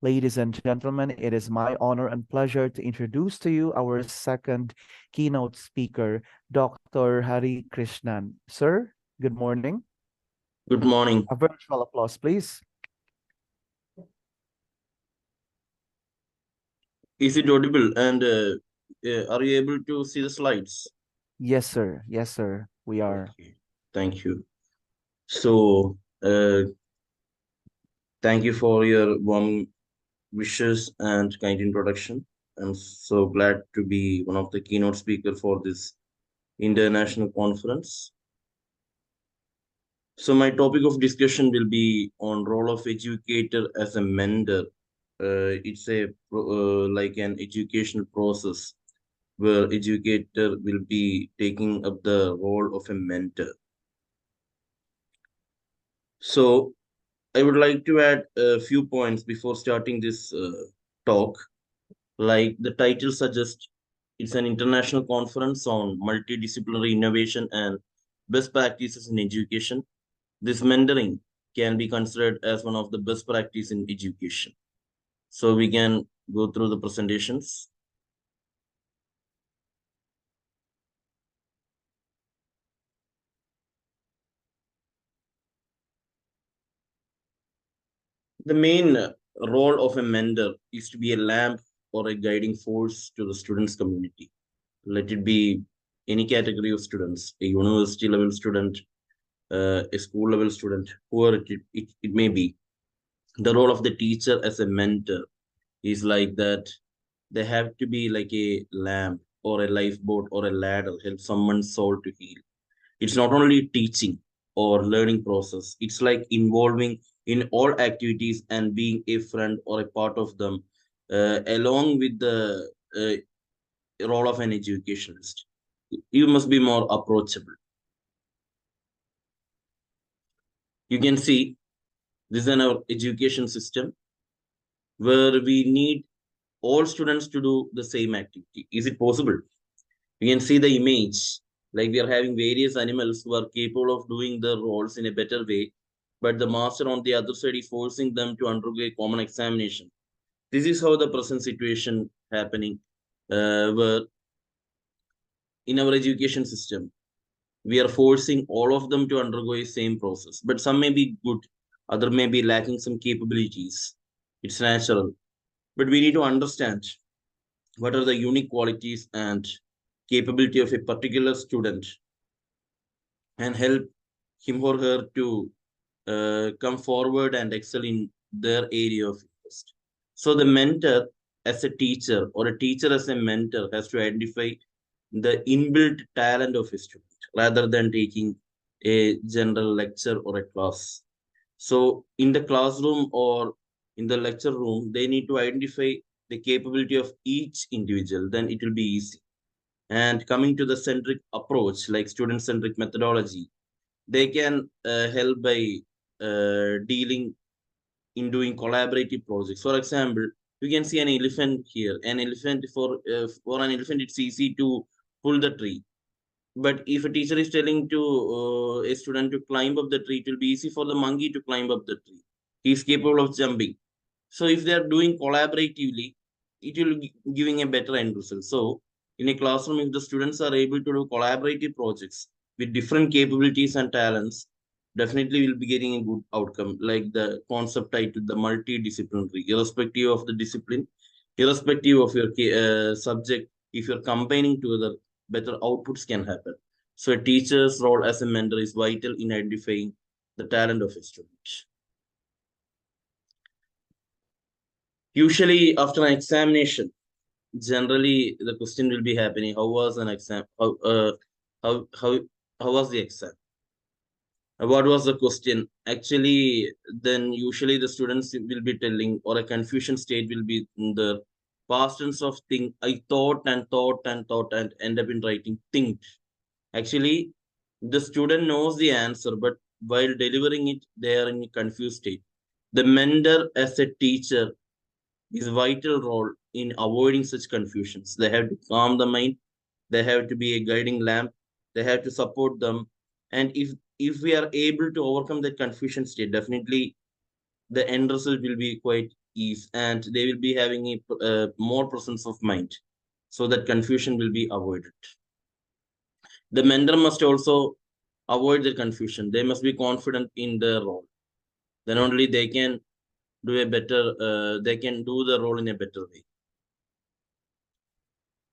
Ladies and gentlemen, it is my honor and pleasure to introduce to you our second keynote speaker, Dr. Hari Krishnan. Sir, good morning. Good morning. A virtual applause, please. Is it audible? And are you able to see the slides? Yes, sir. Yes, sir. We are. Okay. Thank you. So, thank you for your warm wishes and kind introduction. I'm so glad to be one of the keynote speaker for this international conference. So, my topic of discussion will be on role of educator as a mentor. It's a like an educational process where educator will be taking up the role of a mentor. So I would like to add a few points before starting this talk. Like the title suggests, it's an international conference on multidisciplinary innovation and best practices in education. This mentoring can be considered as one of the best practices in education. So we can go through the presentations. The main role of a mentor is to be a lamp or a guiding force to the students' community. Let it be any category of students, a university level student, a school level student, whoever it may be. The role of the teacher as a mentor is like that they have to be like a lamp or a lifeboat or a ladder, help someone's soul to heal. It's not only teaching or learning process, it's like involving in all activities and being a friend or a part of them, along with the role of an educationist. You must be more approachable. You can see this is our education system where we need all students to do the same activity. Is it possible? You can see the image, like we are having various animals who are capable of doing the roles in a better way, but the master on the other side is forcing them to undergo a common examination. This is how the present situation happening, where in our education system, we are forcing all of them to undergo a same process, but some may be good, other may be lacking some capabilities. It's natural, but we need to understand what are the unique qualities and capability of a particular student and help him or her to come forward and excel in their area of interest. So the mentor as a teacher or a teacher as a mentor has to identify the inbuilt talent of a student rather than taking a general lecture or a class. So in the classroom or in the lecture room, they need to identify the capability of each individual, then it will be easy. And coming to the centric approach, like student centric methodology, they can help by dealing in doing collaborative projects. For example, you can see an elephant here. An elephant for an elephant, it's easy to pull the tree. But if a teacher is telling to a student to climb up the tree, it will be easy for the monkey to climb up the tree. He is capable of jumping. So if they are doing collaboratively, it will be giving a better end result. So in a classroom, if the students are able to do collaborative projects with different capabilities and talents, definitely will be getting a good outcome. Like the concept titled the multidisciplinary, irrespective of the discipline, irrespective of your subject, if you're combining together, better outputs can happen. So a teacher's role as a mentor is vital in identifying the talent of a student. Usually after an examination, generally the question will be happening, how was an exam? How, how, how was the exam? What was the question? Actually, then usually the students will be telling, or a confusion state will be in the past tense of think. I thought and thought and thought and end up in writing think. Actually, the student knows the answer, but while delivering it, they are in a confused state. The mentor as a teacher is vital role in avoiding such confusions. They have to calm the mind. They have to be a guiding lamp. They have to support them. And if we are able to overcome that confusion state, definitely the end result will be quite ease, and they will be having a more presence of mind, so that confusion will be avoided. The mentor must also avoid the confusion. They must be confident in their role. Then only they can do a better. They can do the role in a better way.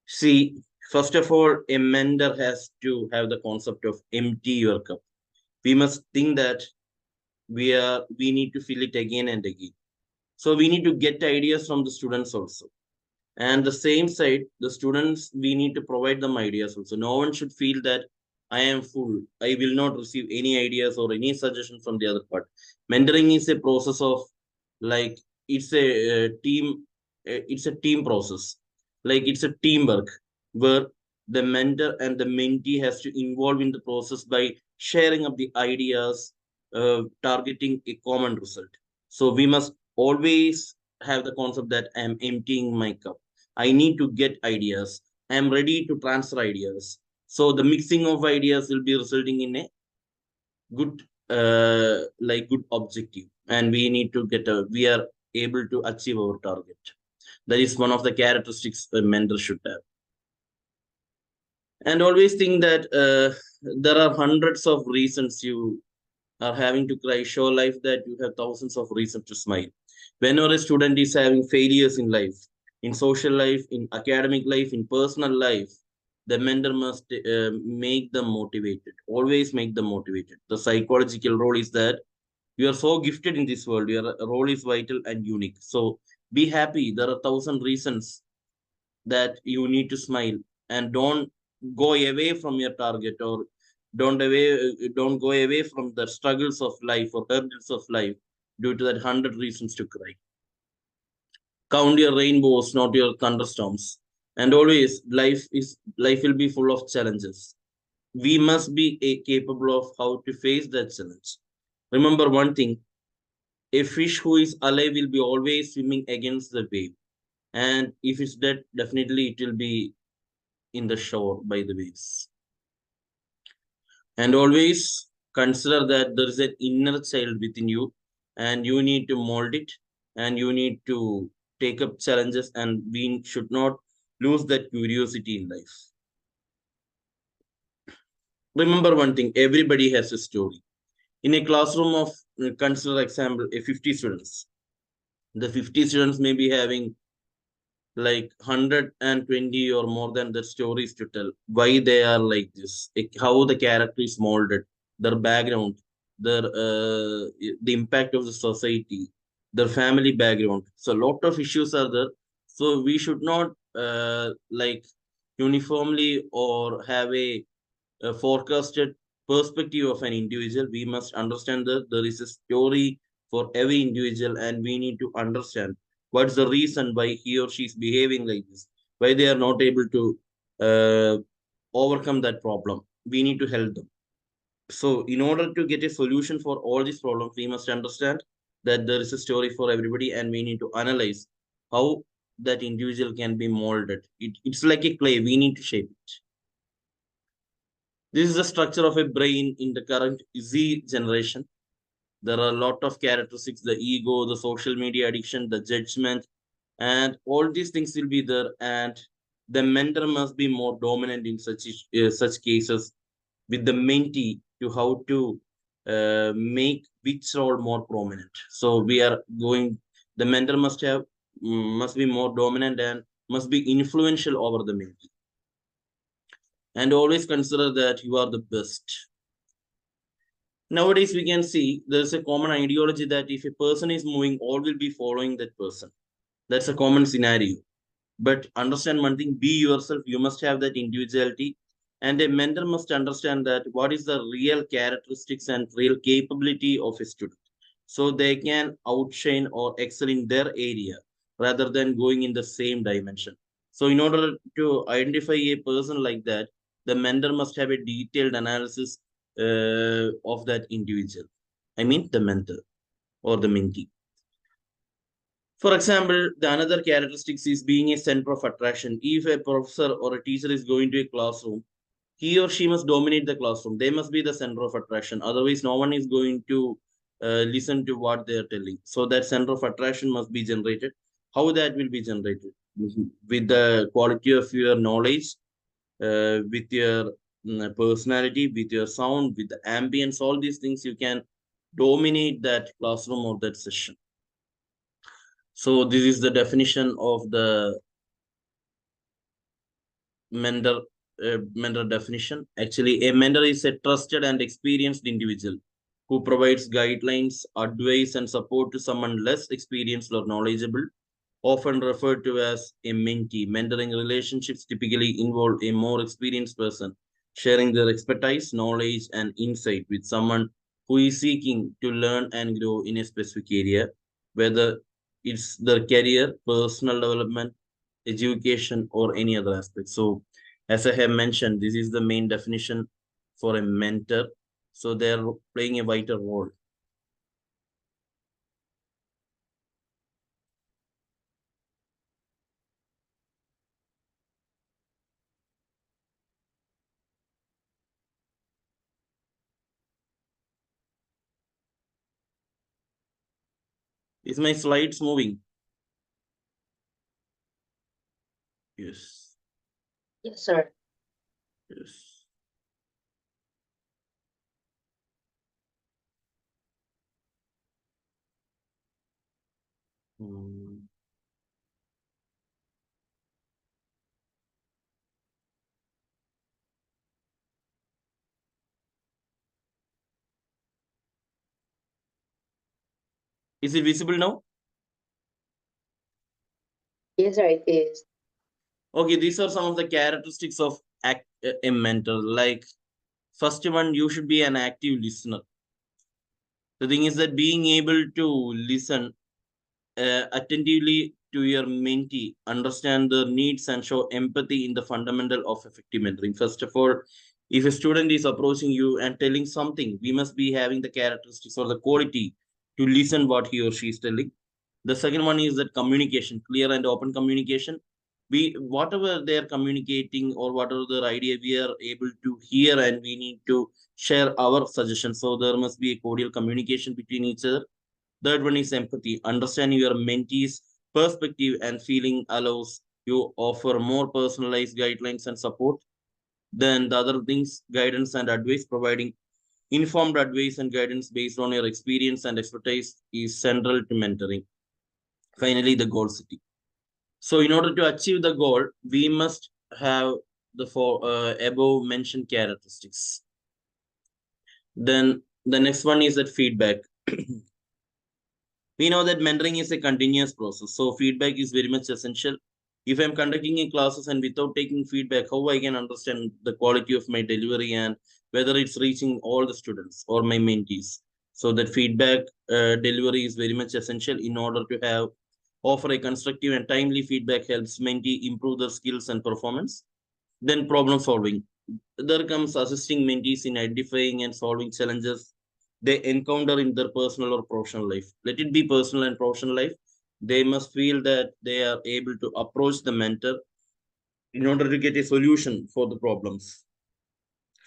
See, first of all, a mentor has to have the concept of empty your cup. We must think that we need to fill it again and again. So we need to get ideas from the students also. And the same side, the students, we need to provide them ideas also. No one should feel that I am full. I will not receive any ideas or any suggestion from the other part. Mentoring is a process of, like, it's a it's a team process. Like, it's a teamwork where the mentor and the mentee has to involve in the process by sharing up the ideas, targeting a common result. So we must always have the concept that I am emptying my cup. I need to get ideas. I am ready to transfer ideas. So the mixing of ideas will be resulting in a good, good objective, and we need to we are able to achieve our target. That is one of the characteristics a mentor should have. And always think that there are hundreds of reasons you are having to cry. Show life that you have thousands of reasons to smile. Whenever a student is having failures in life, in social life, in academic life, in personal life, the mentor must make them motivated. Always make them motivated. The psychological role is that you are so gifted in this world. Your role is vital and unique. So be happy. There are thousand reasons that you need to smile, and don't go away from your target, or don't go away from the struggles of life or hurdles of life due to that 100 reasons to cry. Count your rainbows, not your thunderstorms. And always, life will be full of challenges. We must be capable of how to face that challenge. Remember one thing: a fish who is alive will be always swimming against the wave, and if it's dead, definitely it will be in the shore by the waves. And always consider that there is an inner child within you, and you need to mold it, and you need to take up challenges, and we should not lose that curiosity in life. Remember one thing: everybody has a story. In a classroom of, consider example, a 50 students. The 50 students may be having like 120 or more than the stories to tell why they are like this, how the character is molded, their background, their the impact of the society, their family background. So a lot of issues are there. So we should not uniformly or have a forecasted perspective of an individual. We must understand that there is a story for every individual, and we need to understand what's the reason why he or she is behaving like this, why they are not able to uh, overcome that problem. We need to help them. So, in order to get a solution for all these problems, we must understand that there is a story for everybody, and we need to analyze how that individual can be molded. It's like a clay, we need to shape it. This is the structure of a brain in the current Z generation. There are a lot of characteristics: the ego, the social media addiction, the judgment, and all these things will be there. And the mentor must be more dominant in such cases, with the mentee to how to make which role more prominent. So we are going. The mentor must be more dominant and must be influential over the mentee. And always consider that you are the best. Nowadays, we can see there's a common ideology that if a person is moving, all will be following that person. That's a common scenario. But understand one thing: be yourself. You must have that individuality. And a mentor must understand that what is the real characteristics and real capability of a student. So they can outshine or excel in their area rather than going in the same dimension. So, in order to identify a person like that, the mentor must have a detailed analysis of that individual. I mean, the mentor or the mentee. For example, the another characteristics is being a center of attraction. If a professor or a teacher is going to a classroom, he or she must dominate the classroom. They must be the center of attraction. Otherwise, no one is going to listen to what they are telling. So that center of attraction must be generated. How that will be generated? With the quality of your knowledge, with your personality, with your sound, with the ambience, all these things you can dominate that classroom or that session. So this is the definition of the mentor. Mentor definition. Actually, a mentor is a trusted and experienced individual who provides guidelines, advice, and support to someone less experienced or knowledgeable, often referred to as a mentee. Mentoring relationships typically involve a more experienced person sharing their expertise, knowledge, and insight with someone who is seeking to learn and grow in a specific area, whether it's their career, personal development, education, or any other aspect. So, as I have mentioned, this is the main definition for a mentor. So, they're playing a vital role. Is my slides moving? Yes. Yes, sir. Yes. Hmm. Is it visible now? Yes, sir, it is. Okay, these are some of the characteristics of a mentor. Like, first one, you should be an active listener. The thing is that being able to listen attentively to your mentee, understand their needs, and show empathy in the fundamental of effective mentoring. First of all, if a student is approaching you and telling something, we must be having the characteristics or the quality to listen what he or she is telling. The second one is that communication, clear and open communication. We whatever they are communicating or whatever their idea, we are able to hear and we need to share our suggestions. So there must be a cordial communication between each other. Third one is empathy. Understanding your mentee's perspective and feeling allows you offer more personalized guidelines and support than the other things, guidance and advice. Providing informed advice and guidance based on your experience and expertise is central to mentoring. Finally, the goal setting. So, in order to achieve the goal, we must have the four above mentioned characteristics. Then the next one is that feedback. We know that mentoring is a continuous process, so feedback is very much essential. If I'm conducting a classes and without taking feedback, how I can understand the quality of my delivery and whether it's reaching all the students or my mentees. So that feedback delivery is very much essential in order to have offer a constructive and timely feedback helps mentee improve their skills and performance. Then problem solving. There comes assisting mentees in identifying and solving challenges they encounter in their personal or professional life. Let it be personal and professional life. They must feel that they are able to approach the mentor in order to get a solution for the problems.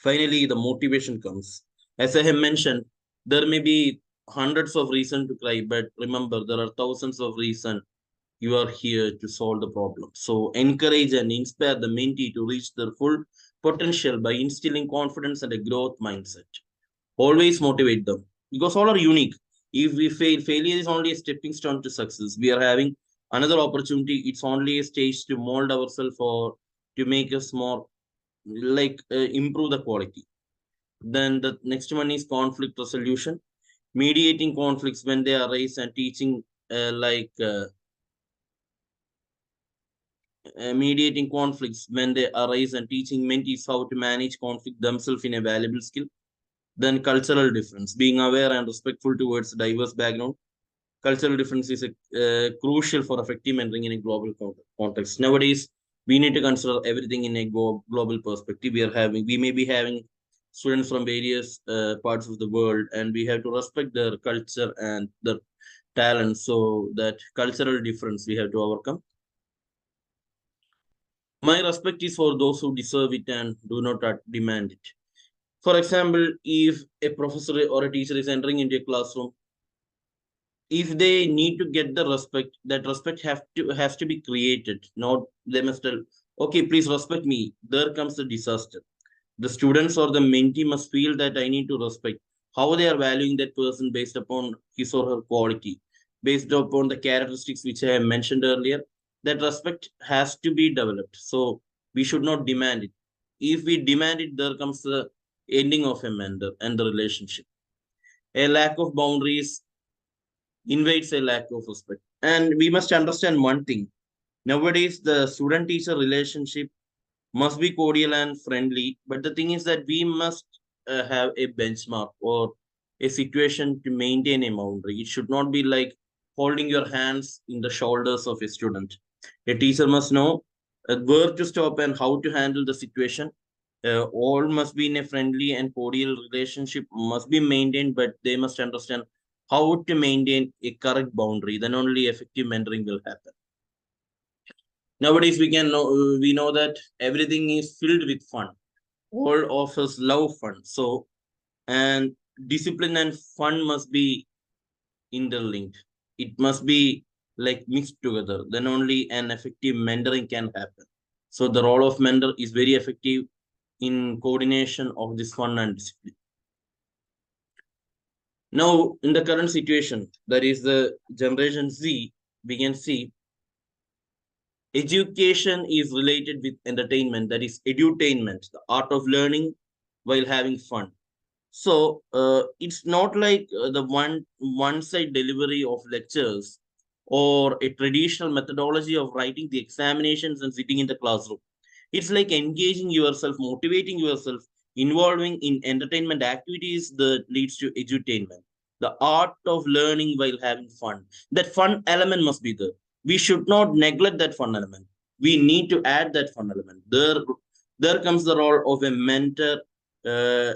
Finally, the motivation comes. As I have mentioned, there may be hundreds of reasons to cry, but remember, there are thousands of reasons you are here to solve the problem. So encourage and inspire the mentee to reach their full potential by instilling confidence and a growth mindset. Always motivate them because all are unique. If we fail, failure is only a stepping stone to success. We are having another opportunity. It's only a stage to mold ourselves or to make us more improve the quality. Then the next one is conflict resolution, mediating conflicts when they arise and teaching mediating conflicts when they arise and teaching mentees how to manage conflict themselves in a valuable skill. Then cultural difference, being aware and respectful towards diverse background. Cultural difference is crucial for effective mentoring in a global context. Nowadays, we need to consider everything in a global perspective. We may be having students from various parts of the world, and we have to respect their culture and their talent. So that cultural difference we have to overcome. My respect is for those who deserve it and do not demand it. For example, if a professor or a teacher is entering into a classroom if they need to get the respect, that respect has to be created. Not they must tell, okay, please respect me. There comes the disaster. The students or the mentee must feel that I need to respect how they are valuing that person based upon his or her quality, based upon the characteristics which I have mentioned earlier. That respect has to be developed. So we should not demand it. If we demand it, there comes the ending of a mentor and the relationship. A lack of boundaries invades a lack of respect. And we must understand one thing. Nowadays, the student teacher relationship must be cordial and friendly. But the thing is that we must have a benchmark or a situation to maintain a boundary. It should not be like holding your hands in the shoulders of a student. A teacher must know where to stop and how to handle the situation. All must be in a friendly and cordial relationship, must be maintained, but they must understand how to maintain a correct boundary. Then only effective mentoring will happen. Nowadays, we know that everything is filled with fun. All of us love fun. So, and discipline and fun must be interlinked. It must be like mixed together. Then only an effective mentoring can happen. So the role of mentor is very effective in coordination of this fun and discipline. Now, in the current situation, that is the Generation Z, we can see education is related with entertainment, that is edutainment, the art of learning while having fun. So it's not like the one side delivery of lectures or a traditional methodology of writing the examinations and sitting in the classroom. It's like engaging yourself, motivating yourself, involving in entertainment activities that leads to edutainment. The art of learning while having fun. That fun element must be there. We should not neglect that fun element. We need to add that fun element. There comes the role of a mentor, uh,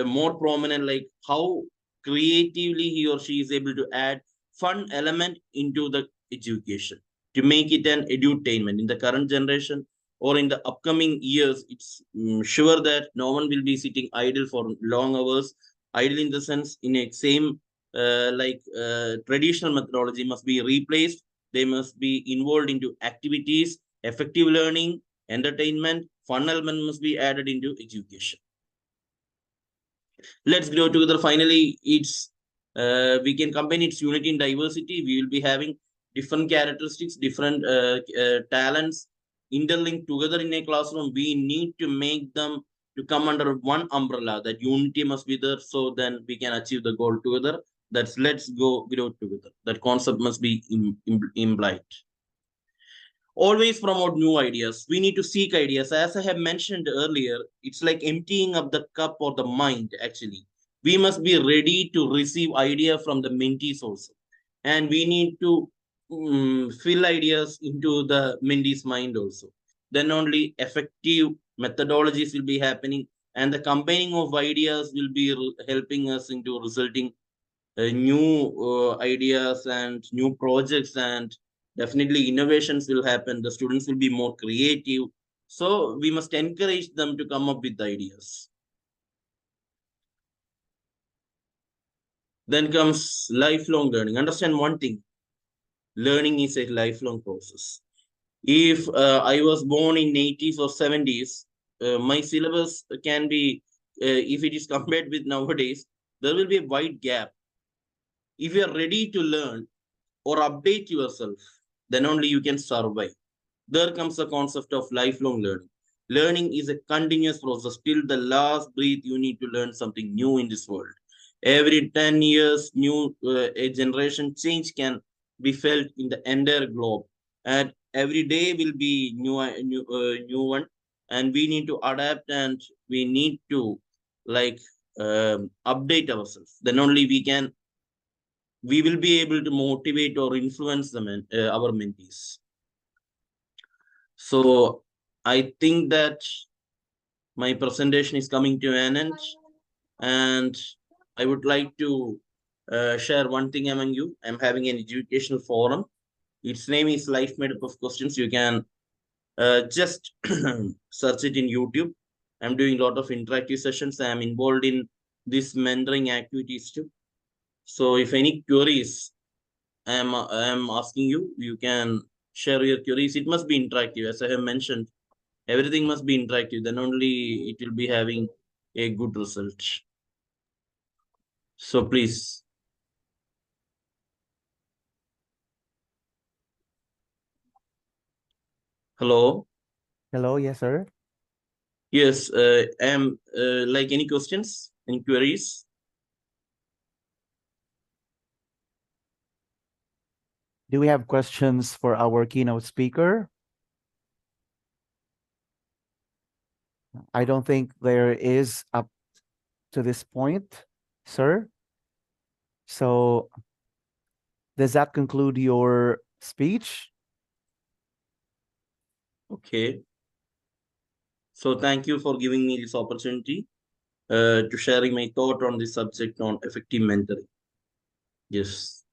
more prominent, like how creatively he or she is able to add fun element into the education to make it an edutainment in the current generation or in the upcoming years. It's sure that no one will be sitting idle for long hours. Idle in the sense in a same traditional methodology must be replaced. They must be involved into activities, effective learning, entertainment, fun element must be added into education. Let's grow together. Finally, it's we can combine its unity and diversity. We will be having different characteristics, different talents interlinked together in a classroom. We need to make them to come under one umbrella. That unity must be there, so then we can achieve the goal together. That's let's go grow together. That concept must be implied. Always promote new ideas. We need to seek ideas. As I have mentioned earlier, it's like emptying up the cup or the mind, actually. We must be ready to receive idea from the mentees also. And we need to fill ideas into the mentee's mind also. Then only effective methodologies will be happening. And the combining of ideas will be helping us into resulting new ideas and new projects, and definitely innovations will happen. The students will be more creative, so we must encourage them to come up with ideas. Then comes lifelong learning. Understand one thing: learning is a lifelong process. If I was born in 80s or 70s, my syllabus can be if it is compared with nowadays, there will be a wide gap. If you are ready to learn or update yourself, then only you can survive. There comes the concept of lifelong learning. Learning is a continuous process. Till the last breath, you need to learn something new in this world. Every 10 years, a generation change can be felt in the entire globe. And every day will be new one. And we need to adapt and we need to like update ourselves. Then only we will be able to motivate or influence our mentees. So I think that my presentation is coming to an end, and I would like to share one thing among you. I'm having an educational forum. Its name is Life Made Up of Questions. You can just search it in YouTube. I'm doing a lot of interactive sessions. I'm involved in these mentoring activities too. So if any queries I am asking you. You can share your queries. It must be interactive, as I have mentioned. Everything must be interactive. Then only it will be having a good result. So please. Hello. Hello, yes, sir. Yes. Am like any questions, any queries? Do we have questions for our keynote speaker? I don't think there is up to this point, sir. So does that conclude your speech? Okay. So thank you for giving me this opportunity to sharing my thought on this subject on effective mentoring. Yes.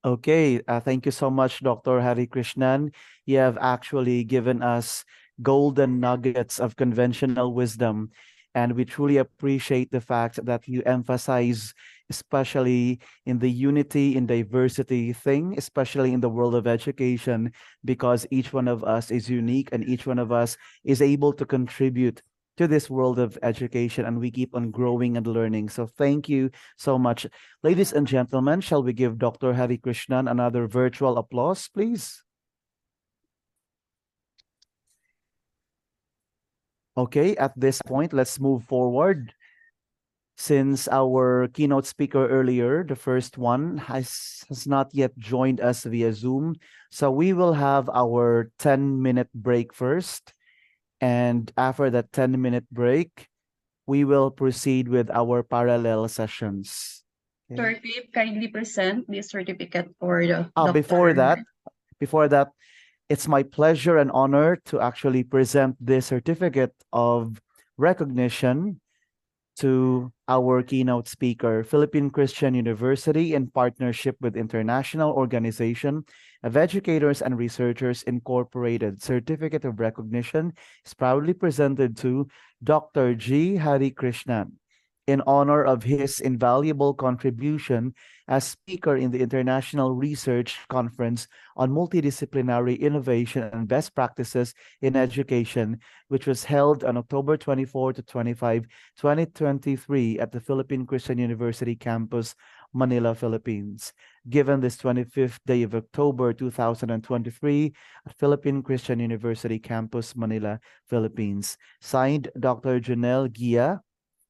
Okay, thank you so much, Dr. Hari Krishnan. You have actually given us golden nuggets of conventional wisdom, and we truly appreciate the fact that you emphasize, especially in the unity in diversity thing, especially in the world of education, because each one of us is unique and each one of us is able to contribute to this world of education, and we keep on growing and learning. So thank you so much. Ladies and gentlemen, shall we give Dr. Hari Krishnan another virtual applause, please? Okay, at this point, let's move forward. Since our keynote speaker earlier, the first one, has not yet joined us via Zoom, so we will have our 10-minute break first. And after that 10-minute break, we will proceed with our parallel sessions. Sir Pip, kindly present the certificate for the Before Dr. that, it's my pleasure and honor to actually present this certificate of recognition to our keynote speaker, Philippine Christian University, in partnership with International Organization of Educators and Researchers Incorporated. Certificate of recognition is proudly presented to Dr. G. Hari Krishnan in honor of his invaluable contribution as speaker in the International Research Conference on Multidisciplinary Innovation and Best Practices in Education, which was held on October 24 to 25, 2023 at the Philippine Christian University campus, Manila, Philippines. Given this 25th day of October 2023 at Philippine Christian University campus, Manila, Philippines. Signed, Dr. Janelle Gia,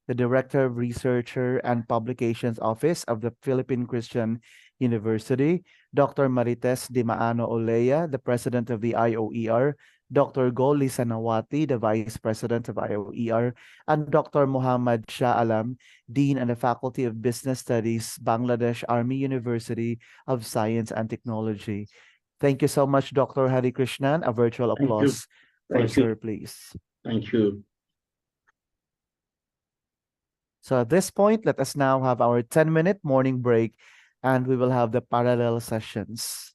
the Director of Researcher and Publications Office of the Philippine Christian University, Dr. Marites Di Maano Olea, the President of the IOER, Dr. Goli Sanawati, the Vice President of IOER, and Dr. Muhammad Shah Alam, Dean and the Faculty of Business Studies, Bangladesh Army University of Science and Technology. Thank you so much, Dr. Hari Krishnan. A virtual Thank you. applause for Thank you. Sir, please. Thank you. So at this point, let us now have our 10-minute morning break, and we will have the parallel sessions.